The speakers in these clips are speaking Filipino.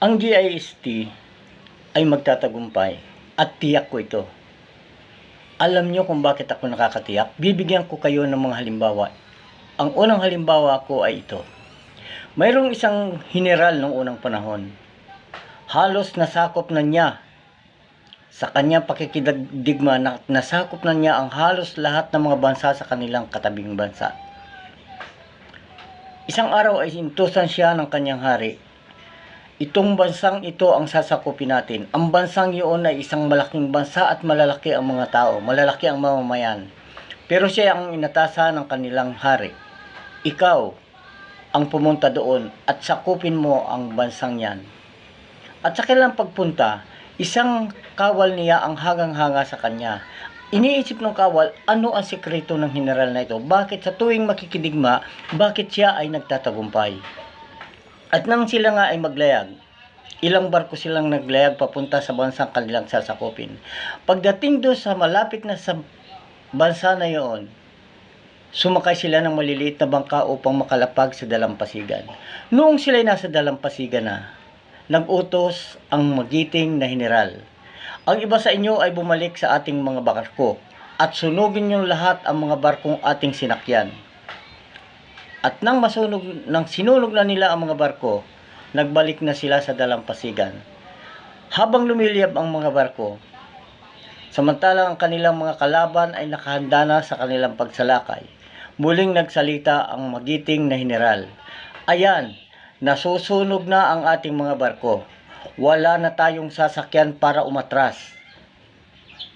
Ang GIST ay magtatagumpay at tiyak ko ito. Alam nyo kung bakit ako nakakatiyak? Bibigyan ko kayo ng mga halimbawa. Ang unang halimbawa ko ay ito. Mayroong isang general noong unang panahon. Halos nasakop na niya sa kanyang pakikidigma na nasakop na niya ang halos lahat ng mga bansa sa kanilang katabing bansa. Isang araw ay intusan siya ng kanyang hari. Itong bansang ito ang sasakupin natin. Ang bansang iyon ay isang malaking bansa at malalaki ang mga tao, malalaki ang mamamayan. Pero siya ang inatasan ng kanilang hari. Ikaw ang pumunta doon at sakupin mo ang bansang yan. At sa kanilang pagpunta, isang kawal niya ang hagang-hanga sa kanya. Iniisip ng kawal, ano ang sikreto ng general na ito? Bakit sa tuwing makikidigma, bakit siya ay nagtatagumpay? At nang sila nga ay maglayag, ilang barko silang naglayag papunta sa bansang kanilang sasakupin. Pagdating doon sa malapit na sa bansa na iyon, sumakay sila ng maliliit na bangka upang makalapag sa dalampasigan. Noong sila'y nasa dalampasigan na, nag-utos ang magiting na general. Ang iba sa inyo ay bumalik sa ating mga barko at sunugin niyo lahat ang mga barkong ating sinakyan. At nang sinunog na nila ang mga barko, nagbalik na sila sa dalampasigan. Habang lumiliyab ang mga barko, samantalang ang kanilang mga kalaban ay nakahanda na sa kanilang pagsalakay, muling nagsalita ang magiting na general. Ayan, nasusunog na ang ating mga barko. Wala na tayong sasakyan para umatras.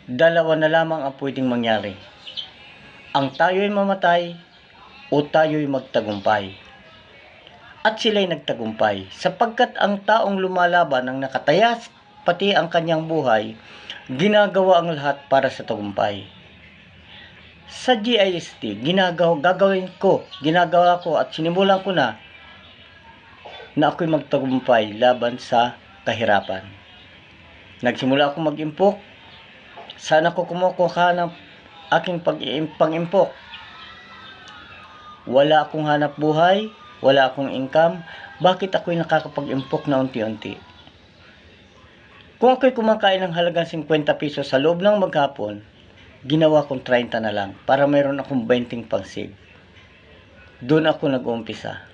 Dalawa na lamang ang pwedeng mangyari. Ang tayo'y mamatay o tayo'y magtagumpay. At sila'y nagtagumpay, sapagkat ang taong lumalaban ang nakatayas pati ang kanyang buhay, ginagawa ang lahat para sa tagumpay. Sa GIST, ginagawa ko at sinimulan ko na ako'y magtagumpay laban sa kahirapan. Nagsimula akong mag-impok, sana ko kumukuha ng aking pang-impok. Wala akong hanap buhay, wala akong income, bakit ako'y nakakapag-impok na unti-unti? Kung ako'y kumakain ng halagang 50 pesos sa loob ng maghapon, ginawa kong 30 na lang para mayroon akong 20 pang-save. Doon ako nag-umpisa.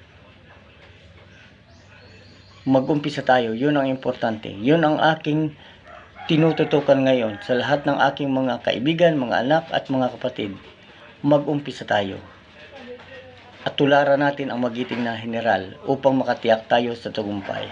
Mag-umpisa tayo, yun ang importante. Yun ang aking tinututukan ngayon sa lahat ng aking mga kaibigan, mga anak at mga kapatid. Mag-umpisa tayo. At tularan natin ang magiting na general upang makatiyak tayo sa tagumpay.